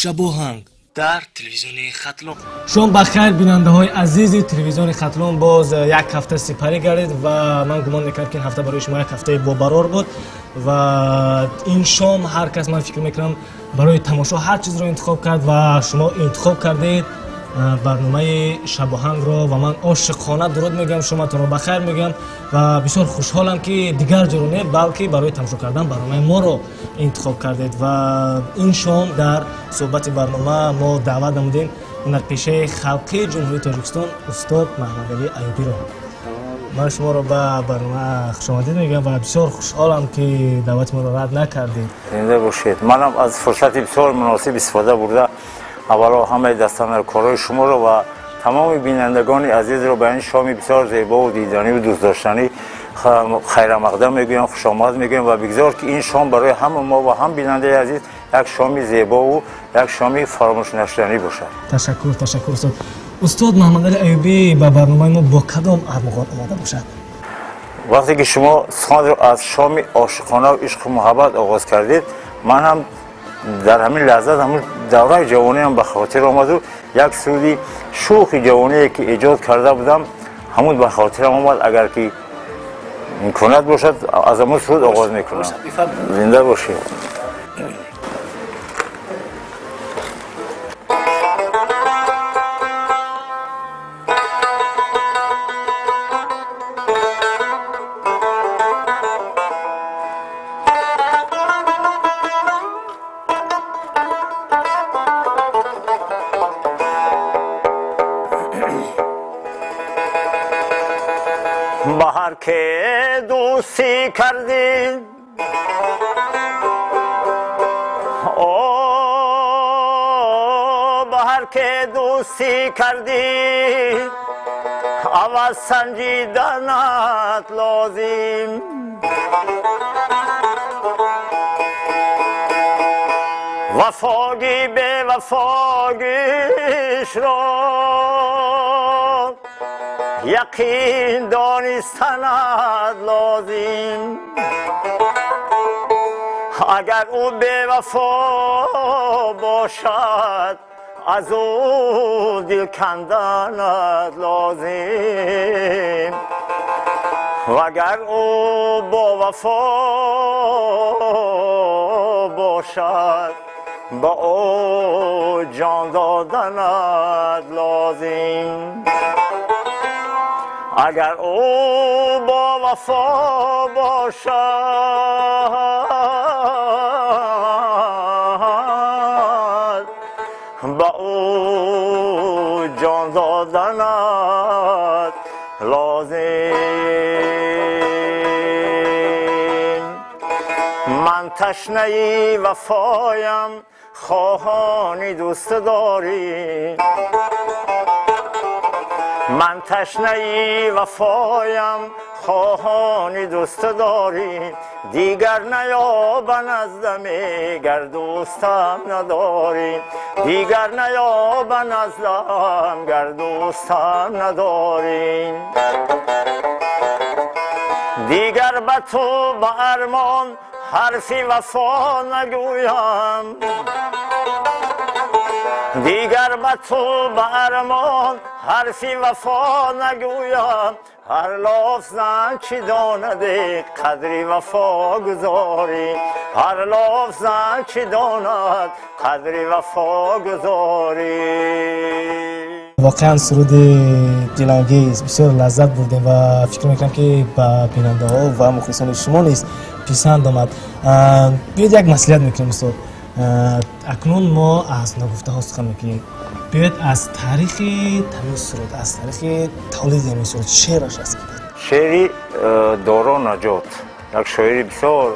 شباهنگ در تلویزیون خطلون. شما بخیر بیننده های عزیز تلویزیون خطلون، باز یک هفته سپری گردید و من گمان میکنم که این هفته برای شما یک هفته با بود و این شام هر کس من فکر میکنم برای تماشا هر چیز رو انتخاب کرد و شما انتخاب کردید برنامه شباهنگ رو و من عاشقانه درود میگم، شماتون رو بخیر میگم و بسیار خوشحالم که دیگر جرونه بلکه برای تماشا کردن برنامه ما رو انتخاب کردید و این شام در صحبت برنامه ما دعوت نمودیم هنرپیشه خلقی جمهوری تاجیکستان استاد محمد علی ایوبی رو. من شما رو به برنامه خوش آمدید میگم و بسیار خوشحالم که دعوت ما رو رد نکردید. زنده باشید. منم از فرصت بسیار مناسب استفاده برده اولا همه دستان کارهای شما رو و تمام بینندگان عزیز رو به این شام بسیار زیبا و دیدنی و دوست داشتنی خیر مقدم میگویم، خوش آمد میگویم و بگذار که این شام برای هم ما و هم بیننده عزیز یک شام زیبا و یک شام فراموش نشدنی باشد. تشکر استاد محمد علی ایوبی به برنامه ما با کدام ارمغان آماده باشد؟ وقتی که شما سخن رو از شام عاشقانه و عشق و محبت آغاز کردید، من هم در همین لحظات همون دوره جوانی هم به خاطر آمد و یک سودی شوخ جوانی که ایجاد کرده بودم همون به خاطر آمد. اگر که امکانات باشد از همون سود آغاز میکنم. زنده باشید. بهر که دوستی کردی بهر که دوستی کردی عوض سنجیدنت لازم وفاگی به وفاگیش را یقین دانستنت لازم اگر او به وفا باشد از او دل کندنت لازم و اگر او با وفا باشد با او جان دادنت لازم اگر او با وفا باشد با او جان دادنت لازم من تشنه وفایم خواهانی دوست داری من تشنه وفایم خواهانی دوست داری دیگر نیابم نزدم گر دوستم نداری دیگر نیابم نزدم گر دوستم نداری دیگر به تو به ارمان حرفی وفا نگویم دیگر به تو به ارمان حرفی وفا نگویم هر لفظم چی دانده قدری وفا گذاری هر لفظم چی داند قدری وفا گذاری. واقعا سرود دلانگیز بسیار لذت بردیم و فکر میکنم که با بیننده ها و مخلصان شما نیز پسند آمد. بیاید یک مصلحت میکنیم استاد، اکنون ما از نگفته ها سخن میکنیم، بیاید از تاریخ تمام سرود از تاریخ تولید این سرود شعرش از که شعری دارا نجات یک شاعری بسیار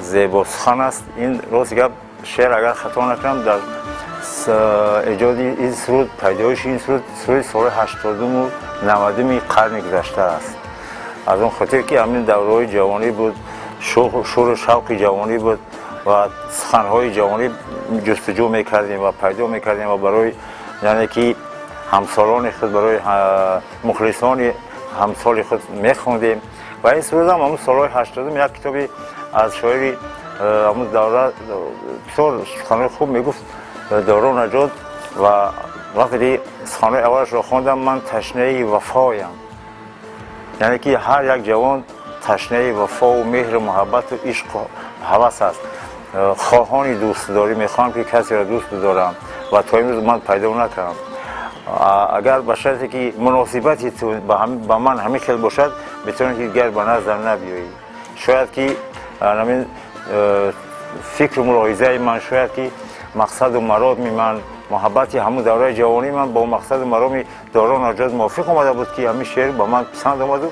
زیبا سخن است. این راست گپ شعر اگر خطا نکنم در ایجاد این سرود پیدایش این سرود سال 80 و 90 قرن گذشته است. از اون خاطر که همین دوره‌های جوانی بود، شور شوق جوانی بود و سخن‌های جوانی جستجو میکردیم و پیدا میکردیم و برای یعنی که همسالان خود برای مخلصان همسال خود میخوندیم و این سرود هم همون سالهای 80 یک کتابی از شاعری همون دوره بسیار سخنهای خوب میگفت دوران نجات و وقتی سخنهای اولش رو خواندم من تشنه وفایم، یعنی که هر یک جوان تشنه وفا و مهر و محبت و عشق و هوس است، خواهان دوستداری میخوام که کسی را دوست دارم و تا امروز من پیدا نکردم. اگر به شرطی که مناسبتی تو با من همین خیلی باشد میتونم که دیگر به نظر نبیایی. شاید که همین فکر و ملاحظه من شاید که مقصد و مراد من محبتی همون دوره جوانی من با مقصد و مرام دوران نجات موافق آمده بود که همین شعر با من پسند آمد و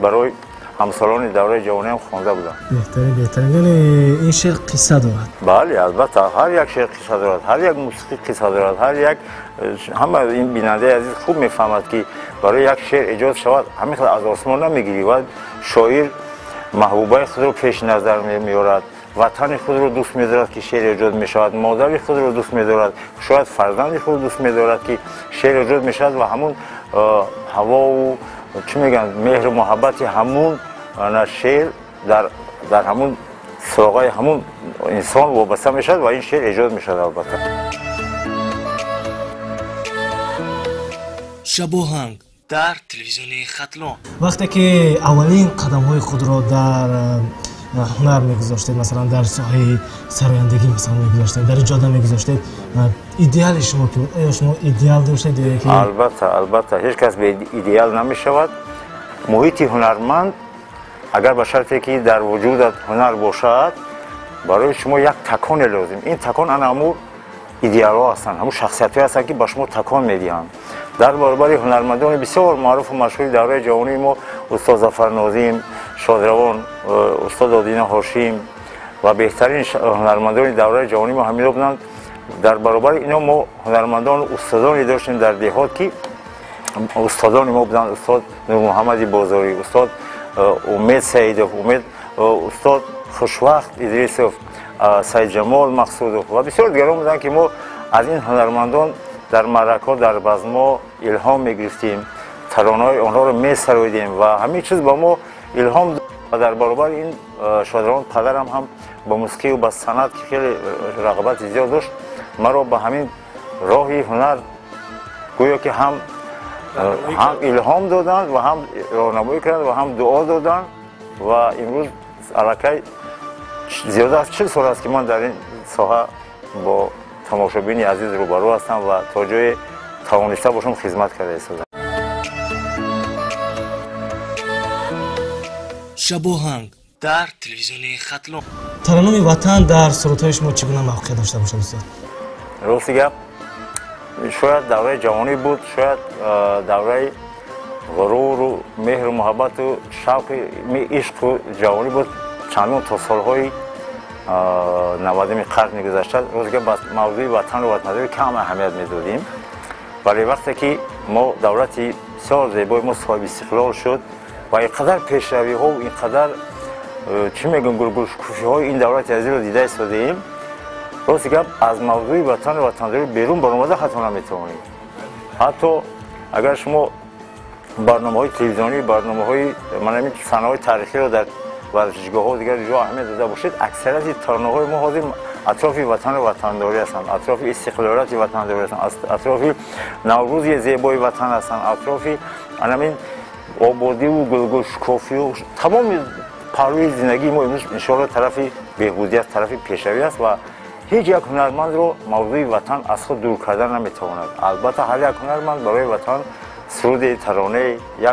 برای همسالان دوره جوانی هم خوانده بودم. بهترین یعنی این شعر قصه دارد؟ بله البته هر یک شعر قصه دارد، هر یک موسیقی قصه دارد، هر یک همه این بیننده عزیز خوب میفهمد که برای یک شعر ایجاد شود همین از آسمان نمیگیری و شاعر محبوبه خود رو پیش نظر میارد، وطن خود رو دوست می‌دارد که شعر ایجاد می‌شود، مادر خود رو دوست می‌دارد، شاید فرزند خود دوست می‌دارد که شعر ایجاد می‌شود و همون هوا و چی میگن مهر و محبت همون شعر در همون سراغ همون انسان وابسته می‌شود و این شعر ایجاد می‌شود. البته شب و هنگ در تلویزیون ختلون وقتی که اولین قدم‌های خود را در هنر میگذاشتید، مثلا در ساحه سرایندگی مثلا میگذاشتید، در جاده میگذاشتید، ایدئال شما که بود؟ آیا شما ایدئال داشتید که البته هیچ کس به ایدئال نمیشود. محیط هنرمند اگر به شرطی که در وجودت هنر باشد برای شما یک تکان لازم. این تکان همون ایدئال ها هستند، همون شخصیت ها هستند که با شما تکان میدهند. در برابر هنرمندان بسیار معروف و مشهور دوره جوانی ما استاد ظفر ناظم، شادروان، استاد آدینه هاشم و بهترین هنرمندان دوره جوانی ما همین بودند. در برابر اینا ما هنرمندان استادانی داشتیم در دهات که استادان ما بودند، استاد نور محمد بازاری، استاد امید سعیدов، استاد خوشوقت ادریسов، سید جمال مقصودov و بسیار دیگران بودند که ما از این هنرمندان در معرک‌ها در بزم‌ها الهام می‌گرفتیم، ترانه‌های آنها رو می‌سراییدیم و همین چیز با ما الهام و در برابر این شادروان پدرم هم با موسیقی و با صنعت که خیلی رغبت زیاد داشت مرا به همین راهی هنر گویا که هم الهام دادند و هم راهنمایی کردند و هم دعا دادند و امروز الکی زیاده از 40 سال است که من در این ساحه با تماشابین عزیز روبرو هستم و تا جای توانسته باشم خدمت کرده هستم. شب و هنگ در تلویزیون ختلون ترانه وطن در سرودهای شما چگونه موقع داشته باشه استاد؟ راست گپ شاید دوره جوانی بود، شاید دوره غرور و مهر و محبت و شوق عشق و جوانی بود. چندان تا سالهای 90 قرن گذشته روزی که با موضوع وطن و وطن‌داری کم اهمیت میدادیم، ولی وقتی که ما دولتی بسیار زیبای ما صاحب استقلال شد و اینقدر پیشروی ها و اینقدر چی میگم گلگشکوفی های این دولت عزیز رو دیده ایستادیم، راستی که از موضوع وطن و وطن‌داری بیرون برآمده حتی نمیتوانیم. حتی اگر شما برنامه‌های تلویزیونی، برنامه‌های صحنه‌های تاریخی رو در ورزشگاه‌ها دیگر جا اهمیت داده باشید، اکثریت ترانه‌های ما حاضر اطراف وطن و وطن‌داری هستند، اطراف استقلالات وطن‌داری هستند، اطراف نوروز زیبای وطن هستند، اطراف همین آبادی و گلگشکافی و تمام پهلوی زندگی ما امروز ان شاءالله طرف بهبودی است، طرف پیشروی است و هیچ یک هنرمند رو موضوع وطن از خود دور کردن نمیتواند. البته هر یک هنرمند برای وطن سرود ترانه یک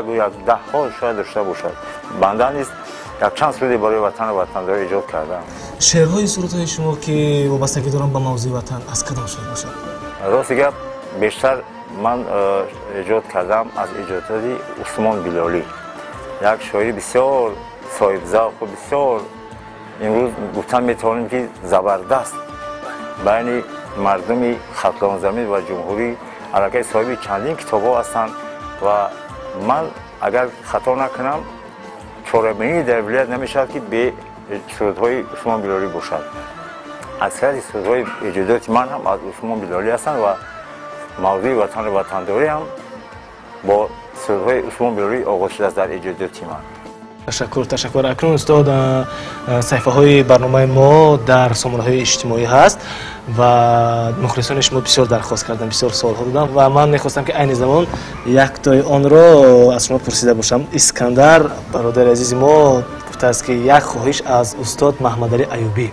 ده ها شاید داشته باشد. بنده نیست یک چند سرودی برای وطن و وطن‌داری ایجاد کردم. شعرهای سرودهای شما که وابستگی دارن به موضوع وطن از کدام شعر باشد؟ راست گپ بیشتر من ایجاد کردم از ایجادات عثمان بلالی، یک شاعر بسیار صاحب ذوق و بسیار امروز گفتن میتوانیم که زبردست بین مردم ختلان زمین و جمهوری علاقه صاحب چندین کتاب هستند و من اگر خطا نکنم چهارمینی در ولایت نمیشد که به سرودهای عثمان بلالی باشد. اکثر سرودهای ایجادات من هم از عثمان بلالی هستند و موضوع وطن و وطن‌داری هم با سرودهای عثمان بلالی آغاز شده است در ایجادات من. تشکر. اکنون استاد صفحه های برنامه ما در سامانه های اجتماعی هست و مخلصان شما بسیار درخواست کردن، بسیار سوال ها دادن و من میخواستم که این زمان یک تای آن را از شما پرسیده باشم. اسکندر برادر عزیز ما گفته است که یک خواهش از استاد محمد علی ایوبی.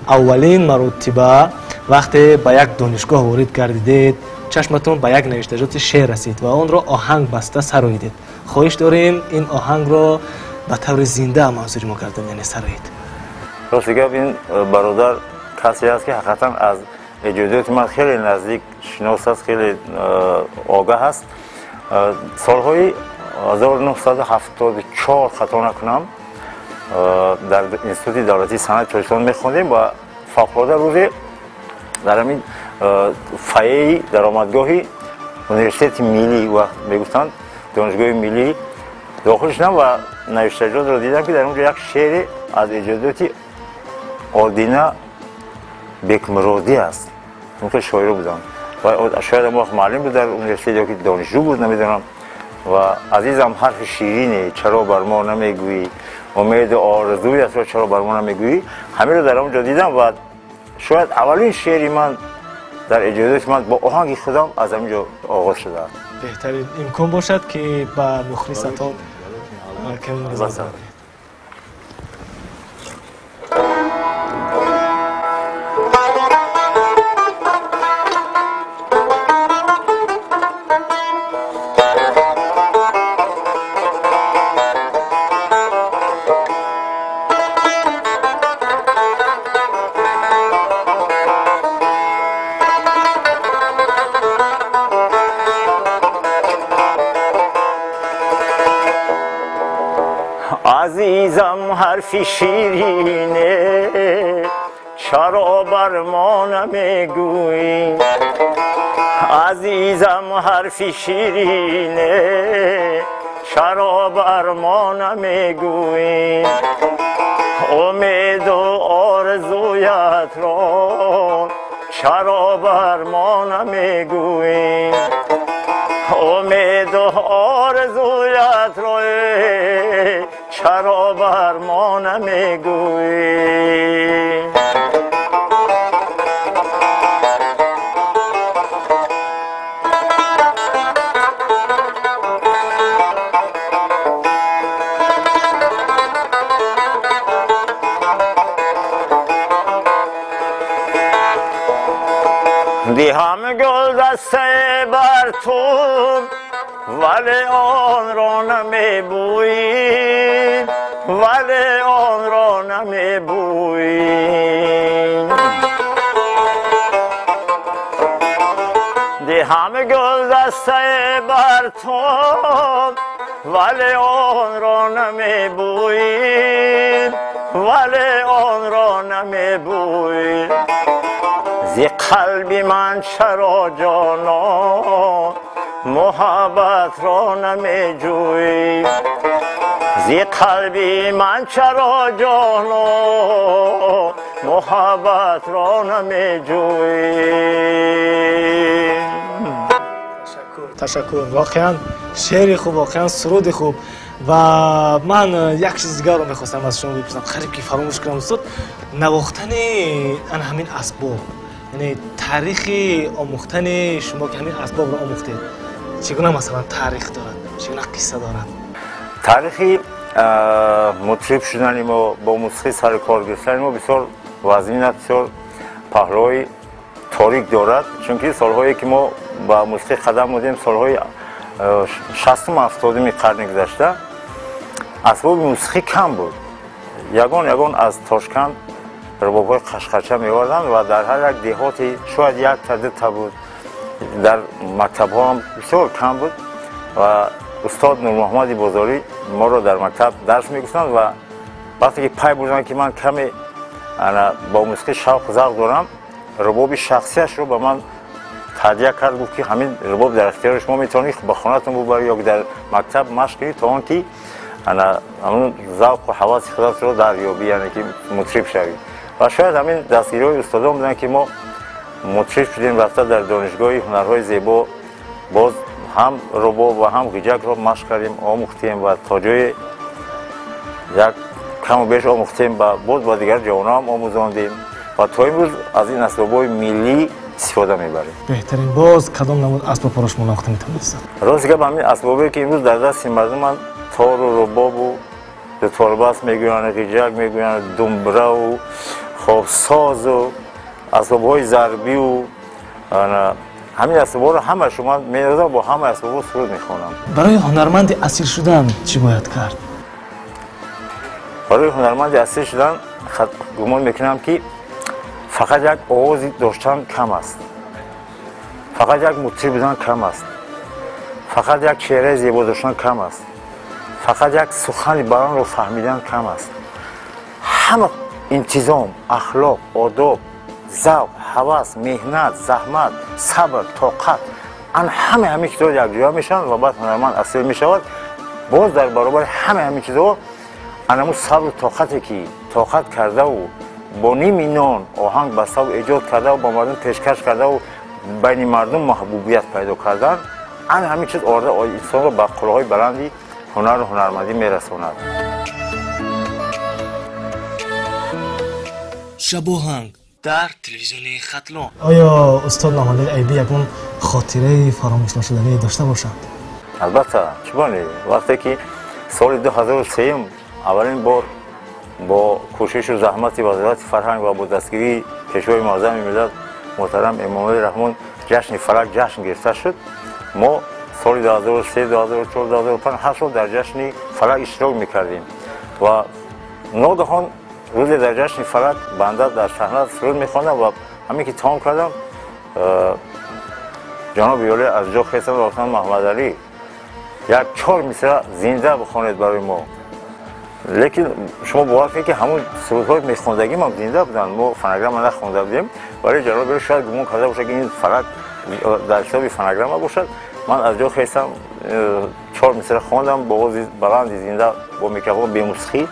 اولین مرتبه وقتی به یک دانشگاه وارد گردیدید چشمتون به یک نوشتجات شعر رسید و آن را آهنگ بسته سراییدید. خواهش داریم این آهنگ را به طور زنده منظور ما کردن، یعنی سرایید. راستی گپ این برادر کسی است که حقیقتا از ایجادات من خیلی نزدیک شناس است، خیلی آگاه است. سالهای 1974 خطا نکنم در انستیتوت دولتی صنعت چالستان میخوندیم و فوق‌العاده روزی در همین فایه درآمدگاهی یونیورسیته ملی و میگفتند دانشگاه ملی داخل شدم و نوشتجات را دیدم که در اونجا یک شعر از ایجادات آدینه بیکمرادی است. اون که شاعر بودم و شاید هم وقت معلم بود در یونیورسیته یا که دانشجو بود نمیدونم. و عزیزم حرف شیرینه چرا بر ما نمیگویی، امید آرزوی است چرا بر ما نمیگویی، همین رو در اونجا دیدم و شاید اولین شعری من در ایجادات من با آهنگ خودم از همینجا آغاز شده. بهترین امکان باشد که با مخلصتان کمی نظر کنید. عزیزم حرفی شیرینه چرا بر ما نمیگویی، عزیزم حرفی شیرینه چرا بر ما نمیگویی، امید و آرزویت را چرا بر ما نمیگویی، امید و آرزویت را چرا بر ما نمیگویی. دهم گل دسته بر تو ولی آن را نمیبویی، ولی آن را نمیبویی. دهم گل دسته بر تو ولی آن را نمیبویی، ولی آن را نمیبویی. زی قلبی من چرا جانا محبت را نمیجویی، زی قلبی من چرا جانا محبت را نمیجویی. تشکر. واقعا شعر خوب، واقعا سرود خوب. و من یک چیز دیگر رو میخواستم از شما بپرسم، خیلی که فراموش کردم استاد، نواختن همین اسباب، یعنی تاریخ آموختن شما که همین اسباب رو آموختید چگونه مثلا تاریخ دارد، چگونه قصه دارد؟ تاریخی مطرب شدن ما با موسیقی سر کار گرفتن ما بسیار وزین، بسیار پهلوی تاریک دارد، چون که سالهایی که ما با موسیقی قدم بودیم سالهای 60 و 70 قرن گذشته اسباب موسیقی کم بود. یگان از تاشکند رباب‌های قشقرچه می‌آوردند و در هر یک دهاتی شاید یک تا دو تا بود. در مکتب‌ها هم بسیار کم بود و استاد نور محمد بازاری ما رو در مکتب درس می‌گفتند و وقتی که پی بردن که من کمی با موسیقی شوق و ذوق دارم، رباب شخصیش رو به من هدیه کرد، گفت که همین رباب در اختیار شما میتونید به خونه‌تون ببرید یا در مکتب مشق کنید تا آنکه همون ذوق و حواس خودت رو دریابی، یعنی که مطرب شوی. و شاید همین دستگیری‌های استادان بودن که ما مطرب شدیم، رفته در دانشگاه هنرهای زیبا باز هم رباب و هم غیجک رو مشق کردیم، آموختیم و تا جای یک کم و بیش آموختیم و باز با دیگر جوانان هم آموزاندیم و تا امروز از این اسباب‌های ملی استفاده میبریم. بهترین باز کدام نمود اسباب را شما نواخته میتونید؟ راست که همین اسبابی که امروز در دست مردم تار و رباب و تارباس میگویند، قیجک میگویند، دنبره و خب ساز و اسباب‌های ضربی و همین اسباب‌ها رو همه شما می‌نوازم با همه اسباب‌ها سرود میخوانم. برای هنرمند اصیل شدن چی باید کرد؟ برای هنرمند اصیل شدن گمان میکنم که فقط یک آوازی داشتن کم است، فقط یک مطرب بودن کم است، فقط یک چهره زیبا داشتن کم است، فقط یک سخن بیان رو فهمیدن کم است. همه انتظام، اخلاق، آداب، ذوق، هوس، مهنت، زحمت، صبر، طاقت، همه چیزها یک جا میشن و بعد هنرمند اصیل میشود. باز در برابر همه چیزها انمو صبر و طاقتی که طاقت کرده و با نیم نان آهنگ بسته و ایجاد کرده و با مردم پیشکش کرده و بین مردم محبوبیت پیدا کردن، همین چیز آورده انسان رو به قله‌های بلندی هنر و هنرمندی میرساند. شب آهنگ در تلویزیون ختلان. آیا استاد نامحمد ایوبی یکون خاطره فراموش نشدنی داشته باشند؟ البته چبانی وقتی که سال 2003 اولین بار با کوشش و زحمت وزارت فرهنگ و با دستگیری پیشوای معظم ملت محترم امام علی رحمان جشن فلک جشن گرفته شد. ما سال 2003 2004 2005 هر سال در جشن فلک اشتراک میکردیم و ناگهان روز در جشن فلک بنده در صحنه سرود میخواندم و همین که تمام کردم جناب یالی از جا خواستند و گفتند محمد علی یک 4 مصرع زنده بخوانید برای ما. لیکن شما باور کنید که همون سرودهای میخوندگی ما زنده بودن، ما فنگرام نخونده بودیم. برای جناب یالی شاید گمان کرده باشه که این فلک در حساب فنگرام باشد. من از جا خواستم 4 مصرع خواندم با آواز بلند زنده با میکروفون بی‌موسیقی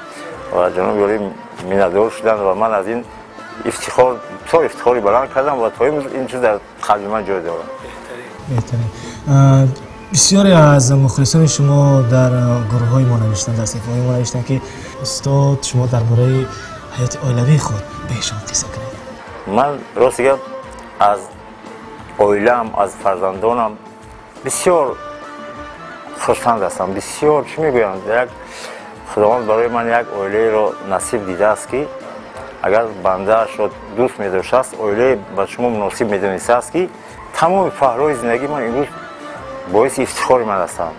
و جناب یالی میندار شدن و من از این افتخاری بلند کردم و تا امروز این چیز در قلب من جای داره. بهترین. بسیاری از مخلصان شما در گروه‌های ما نوشتن، در صفحه‌های ما نوشتن که استاد شما درباره حیات عائلوی خود بهشان قصه کنید. من راستی از عائله‌ام، از فرزندانم بسیار خوشبخت هستم. بسیار چی میگویم، یک خداوند برای من یک عائله را نصیب دیده است که اگر بنده شد دوست می‌داشت است، عائله به شما مناسب می‌دانسته است که تمام پهلوهای زندگی من امروز باعث افتخار من هستند.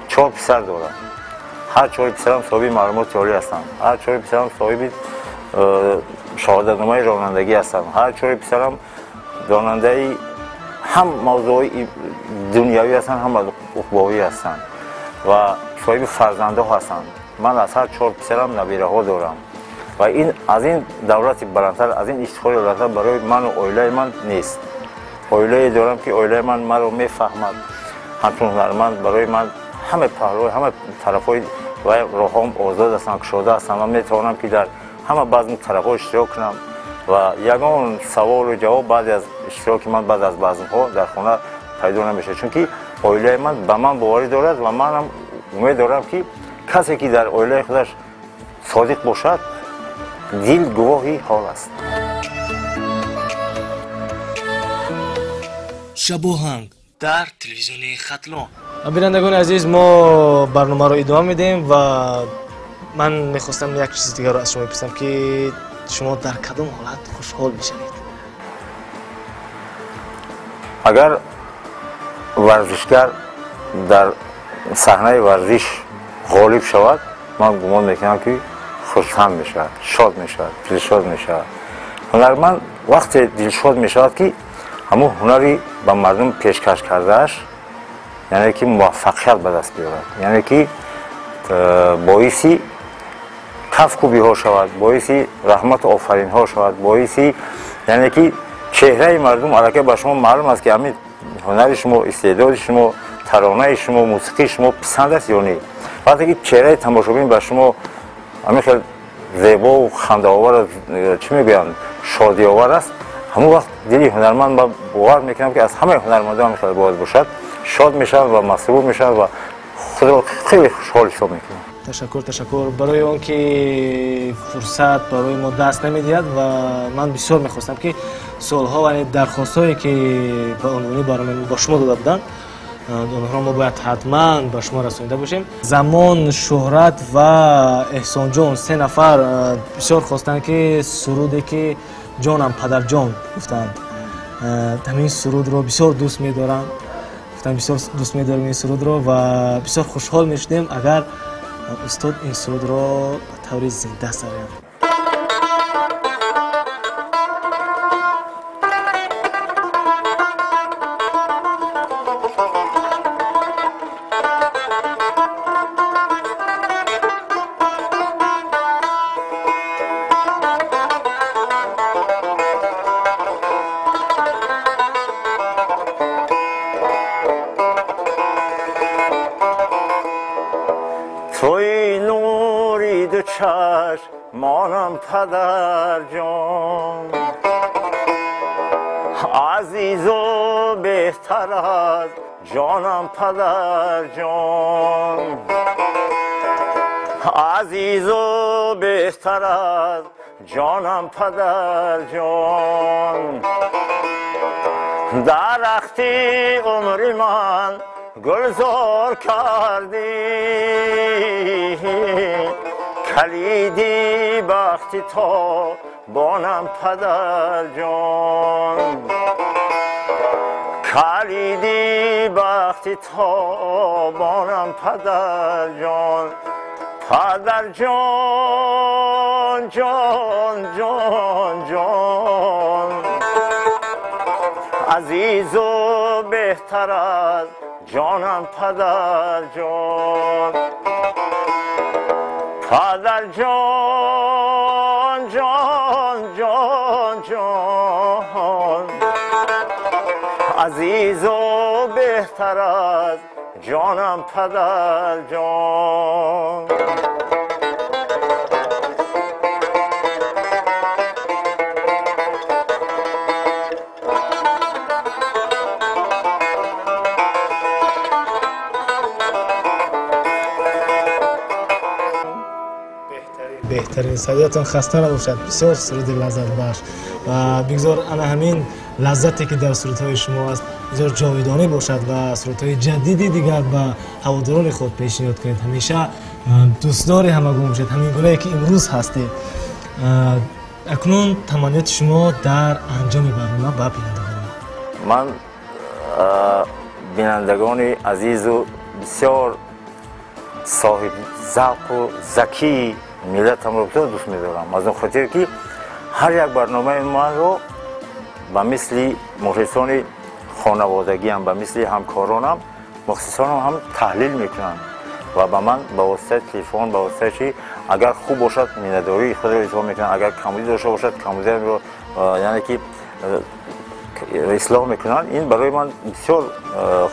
4 پسر دارم. هر 4 پسرم صاحب معلومات عالی هستند. هر 4 پسرم صاحب شهادتنامه رانندگی هستند. هر 4 پسرم راننده هم موضوع دنیوی هستند هم اخروی هستند و صاحب فرزنده هستند. من از هر 4 پسرم نبیره ها دارم و این از این دولت بلندتر، از این افتخار بلندتر برای من و عائله من نیست. عائله دارم که عائله من مرا میفهمد. همچون هنرمند برای من همه پهلوهای همه طرفهای و راهام آزاد هستند، گشاده هستند. من میتوانم که در همه بعض طرفها اشتراک کنم و یگان سوال و جواب بعد از اشتراک من بعد از بعضها در خانه پیدا نمیشه، چون که عائله من به من باوری دارد و منم امید دارم که کسی که در عائله خودش صادق باشد دل گواهی حال است. شب آهنگ در تلویزیون ختلان. بینندگان عزیز، ما برنامه رو ادامه میدیم و من میخواستم یک چیز دیگر رو از شما بپرسم که شما در کدام حالت خوشحال میشوید؟ اگر ورزشگر در صحنه ورزش غالب شود، من گمان میکنم که خوشحال میشود، شاد میشود، دلشاد میشود. هنرمند وقتی دلشاد میشود که همون هنری به مردم پیشکش کردهش، یعنی که موفقیت به دست بیارد، یعنی که باعثی کفکوبی ها شود، باعثی رحمت آفرین ها شود، باعثی یعنی که چهره مردم البته به شما معلوم است که همین هنر شما، استعداد شما، ترانه شما، موسیقی شما پسند است یا نه. وقتی که چهره تماشابین به شما همین خیلی زیبا و خنده آور، چی میگویند، شادی آور است، همون وقت دلی هنرمند من باور میکنم که از همه هنرمندان باید باشد، شاد میشن و مسرور میشن و خود را خیلی خوشحال حساب میکنم. تشکر برای اون که فرصت برای ما دست نمیدید و من بسیار میخواستم که سالها و درخواستایی که به عنوانی برای من با شما داده بودن اونها ما باید حتما به شما رسونیده باشیم. زمان، شهرت و احسان جان 3 نفر بسیار خواستن که سرودی که جانم پدر جان گفتند همین سرود رو بسیار دوست می‌دارم. گفتم بسیار دوست می‌دارم این سرود رو و بسیار خوشحال می‌شدیم اگر استاد این سرود رو به طور زنده سرایند. توی نوری دو چشم مانم پدر جان، عزیز و بهتر از جانم پدر جان، عزیز و بهتر از جانم پدر جان. درختی عمری من گلزار کردی، کلیدی بختی تا بانم پدر جان، کلیدی بختی تا بانم پدر جان. پدر جان جان جان جان، عزیز و بهتر از جانم پدر جان، پدر جان جان جان جان، عزیز و بهتر از جانم پدر جان. بهترین صدایتان خسته نباشد، بسیار سرود لذت بخش و بگذار انا همین لذتی که در سرودهای شما است بسیار جاودانه باشد و سرودهای جدیدی دیگر به هواداران خود پیشنهاد کنید. همیشه دوستدار همگون باشید، همین گونه که امروز هستید. اکنون تمنیت شما در انجام برنامه با بینندگان. من بینندگان عزیز و بسیار صاحب ذوق و ذکی ملتم رو بسیار دوست می‌دارم، از اون خاطر که هر یک برنامه من رو به مثل محیطان خانوادگی هم به مثل همکارانم مخصوصا هم تحلیل میکنن و به من به واسطه تلفن به واسطه چی اگر خوب باشد مینداری خود رو اصلاح میکنن، اگر کمبودی داشته باشد کمبودی رو یعنی که اصلاح میکنن. این برای من بسیار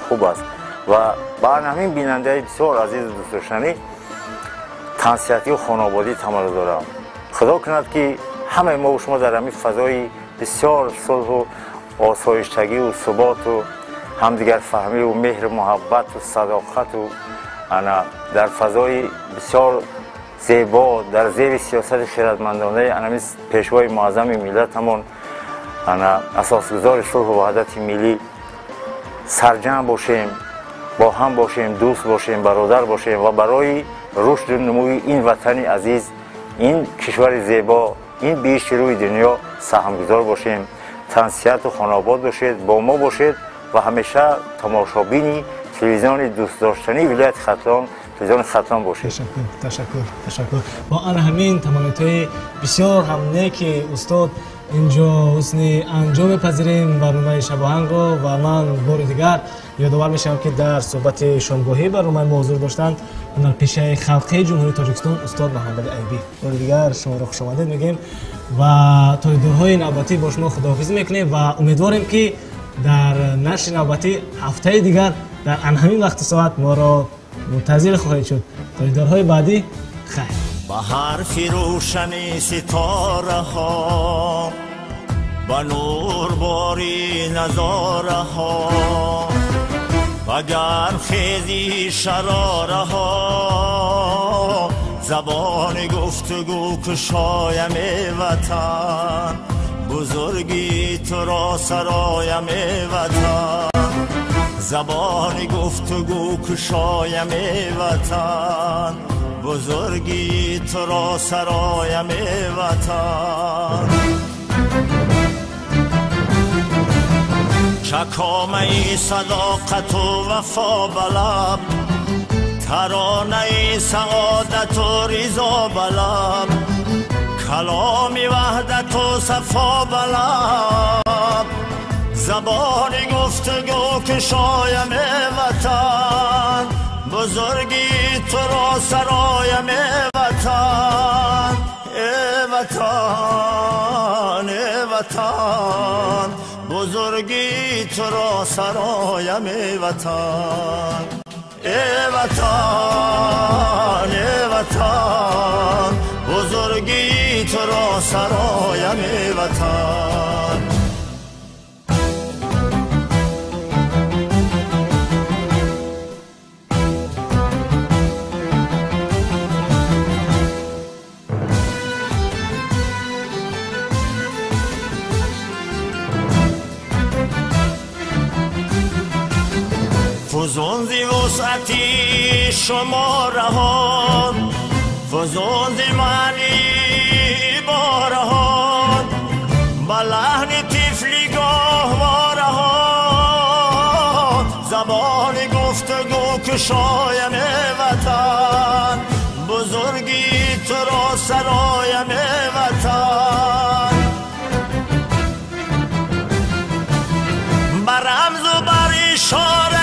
خوب است و با همین بیننده بسیار عزیز و دوست داشتنی تنصیحاتی و خانوادگی تمام دارم. خدا کند که همه ما و شما در همین فضای بسیار صلح و آسایشتگی و ثبات و همدیگر فهمی و مهر و محبت و صداقت و در فضای بسیار زیبا در زیر سیاست خردمندانه انمی پیشوای معظم ملت همون اساسگزار صلح و وحدت ملی سرجم باشیم، با هم باشیم، دوست باشیم، برادر باشیم و برای رشد و نموی این وطن عزیز، این کشور زیبا، این بیش روی دنیا سهمگزار باشیم. تنصیحات و خانواد باشید، با ما باشید و همیشه تماشابینی تلویزیون دوست داشتنی ولایت ختلان، تلویزیون ختلان باشید. تشکر. با آن همین تمنیت‌های بسیار هم نیک استاد اینجا حسن انجام پذیریم برنامه شب آهنگ رو و من بار دیگر یادآور میشم که در صحبت شامگاهی برنامه ما حضور داشتند هنر پیشه خلقی جمهوری تاجیکستان استاد محمد ایوبی. بار دیگر شما را خوش آمدید میگیم و تا دیدارهای نوبتی با شما خداحافظی میکنیم و امیدواریم که در نشر نوبتی هفته دیگر در همین وقت ساعت ما را منتظر خواهید شد. تا دیدارهای بعدی خیر. با حرف روشنی ستاره ها، با نور باری نظاره ها، با گرم خیزی شراره ها، زبان گفتگو کشایم وطن، بزرگی تو را سرایم وطن. زبان گفتگو کشایم وطن، بزرگی تو را سرایم وطن. چکامه صداقت و وفا بلب، ترانه سعادت و رضا بلب، کلام وحدت و صفا بلب. زبان گفتگو کشایم وطن، بزرگی تو را سرایم وطن. ای وطن ای وطن، بزرگی تو را سرایم وطن. ای وطن ای وطن، بزرگی تو را سرایم وطن. فزون زی وسعتی شما رهان، فزون زی معنی بارهان، با لحن طفلی گاهوارهان. زبان گفتگو کشایم وطن، بزرگی تو را سرایم وطن. بر رمز و بر اشاره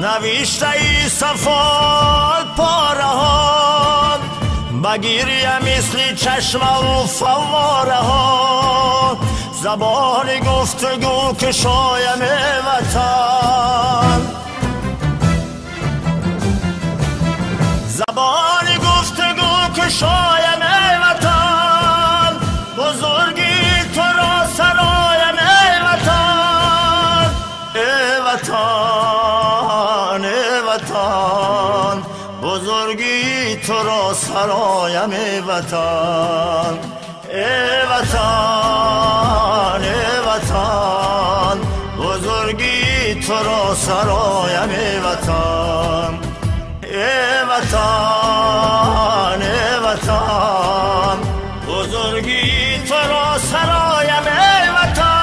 نوشته ای صفات پارهان، بگیریم مثل چشمه و فواره ها. زبان گفتگو کشایم وطن، زبان گفتگو کشایم وطن، بزرگی تو را سرایم وطن. ای وطن ای وطن، بزرگی تو را سرایم وطن. ای وطن ای وطن، بزرگی تو را سرایم وطن. ای وطن ای وطن، بزرگی تو را سرایم وطن.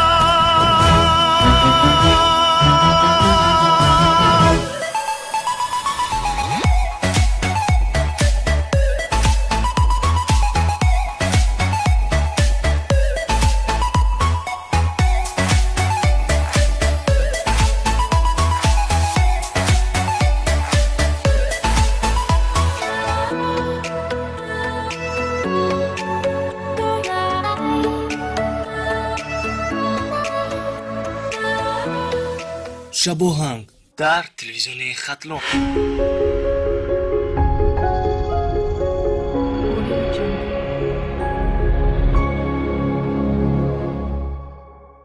شب و هنگ در تلویزیون خطلون.